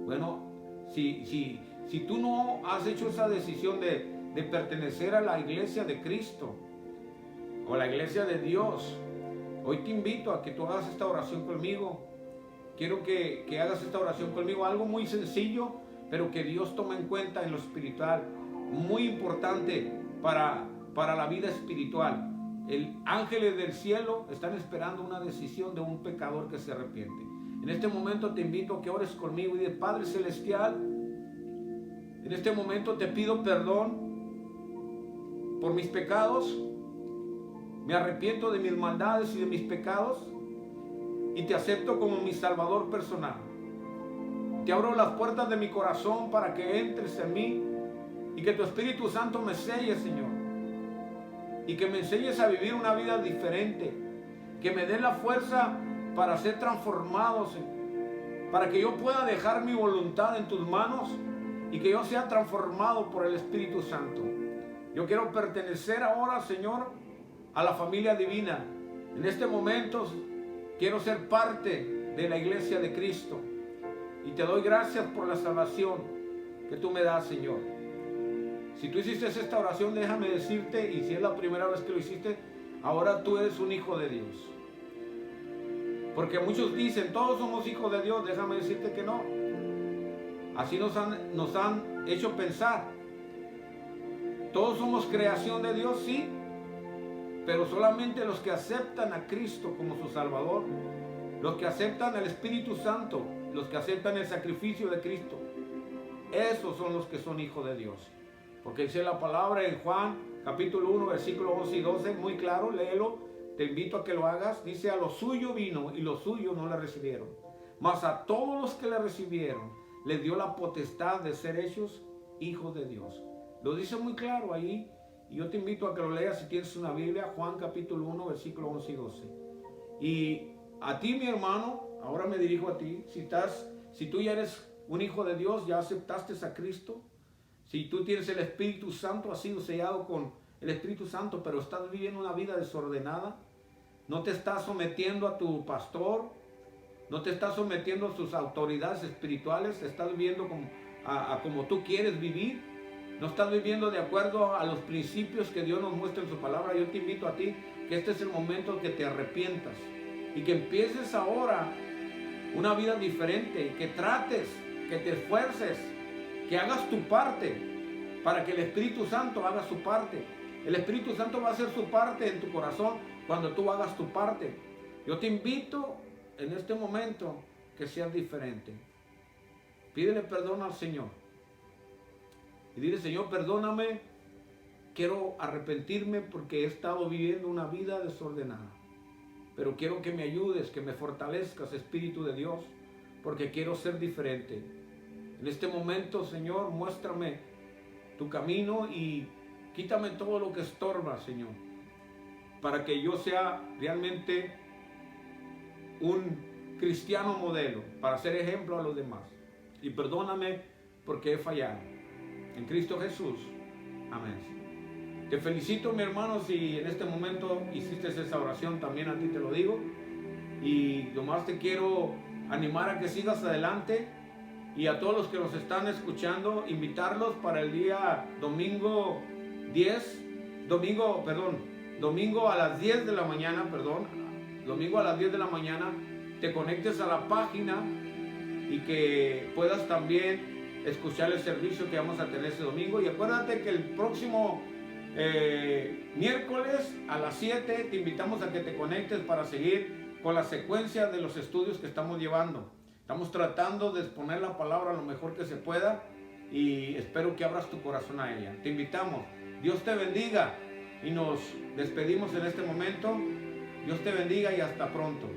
S1: Bueno, si tú no has hecho esa decisión de pertenecer a la iglesia de Cristo o la iglesia de Dios, hoy te invito a que tú hagas esta oración conmigo. Quiero que hagas esta oración conmigo, algo muy sencillo, pero que Dios toma en cuenta en lo espiritual, muy importante para la vida espiritual. El ángeles del cielo están esperando una decisión de un pecador que se arrepiente. En este momento te invito a que ores conmigo y de: Padre Celestial, en este momento te pido perdón por mis pecados, me arrepiento de mis maldades y de mis pecados, y te acepto como mi Salvador personal. Te abro las puertas de mi corazón para que entres en mí y que tu Espíritu Santo me selle, Señor, y que me enseñes a vivir una vida diferente, que me dé la fuerza para ser transformado, Señor, para que yo pueda dejar mi voluntad en tus manos y que yo sea transformado por el Espíritu Santo. Yo quiero pertenecer ahora, Señor, a la familia divina. En este momento quiero ser parte de la iglesia de Cristo. Y te doy gracias por la salvación que tú me das, Señor. Si tú hiciste esta oración, déjame decirte, y si es la primera vez que lo hiciste, ahora tú eres un hijo de Dios. Porque muchos dicen, todos somos hijos de Dios. Déjame decirte que no. Así nos han hecho pensar. Todos somos creación de Dios, sí, pero solamente los que aceptan a Cristo como su Salvador, los que aceptan al Espíritu Santo, los que aceptan el sacrificio de Cristo, esos son los que son hijos de Dios. Porque dice la palabra en Juan capítulo 1, versículos 11 y 12, muy claro, léelo, te invito a que lo hagas. Dice, a lo suyo vino y los suyos no le recibieron, mas a todos los que le recibieron, les dio la potestad de ser hechos hijos de Dios. Lo dice muy claro ahí, y yo te invito a que lo leas si tienes una Biblia, Juan capítulo 1, versículos 11 y 12. Y a ti, mi hermano, ahora me dirijo a ti, si tú ya eres un hijo de Dios, ya aceptaste a Cristo, si tú tienes el Espíritu Santo, has sido sellado con el Espíritu Santo, pero estás viviendo una vida desordenada, no te estás sometiendo a tu pastor, no te estás sometiendo a sus autoridades espirituales, te estás viviendo como tú quieres vivir, no estás viviendo de acuerdo a los principios que Dios nos muestra en su palabra. Yo te invito a ti que este es el momento que te arrepientas y que empieces ahora una vida diferente, que trates, que te esfuerces, que hagas tu parte para que el Espíritu Santo haga su parte. El Espíritu Santo va a hacer su parte en tu corazón cuando tú hagas tu parte. Yo te invito en este momento que seas diferente. Pídele perdón al Señor. Y dile, Señor, perdóname, quiero arrepentirme porque he estado viviendo una vida desordenada. Pero quiero que me ayudes, que me fortalezcas, Espíritu de Dios, porque quiero ser diferente. En este momento, Señor, muéstrame tu camino y quítame todo lo que estorba, Señor, para que yo sea realmente un cristiano modelo, para ser ejemplo a los demás. Y perdóname porque he fallado. En Cristo Jesús. Amén. Te felicito, mi hermano, si en este momento hiciste esa oración, también a ti te lo digo. Y nomás te quiero animar a que sigas adelante. Y a todos los que nos están escuchando, invitarlos para el día domingo a las 10 de la mañana, domingo a las 10 de la mañana, te conectes a la página y que puedas también escuchar el servicio que vamos a tener ese domingo. Y acuérdate que el próximo miércoles a las 7 te invitamos a que te conectes para seguir con la secuencia de los estudios que estamos llevando. Estamos tratando de exponer la palabra lo mejor que se pueda y espero que abras tu corazón a ella. Te invitamos. Dios te bendiga y nos despedimos en este momento. Dios te bendiga y hasta pronto.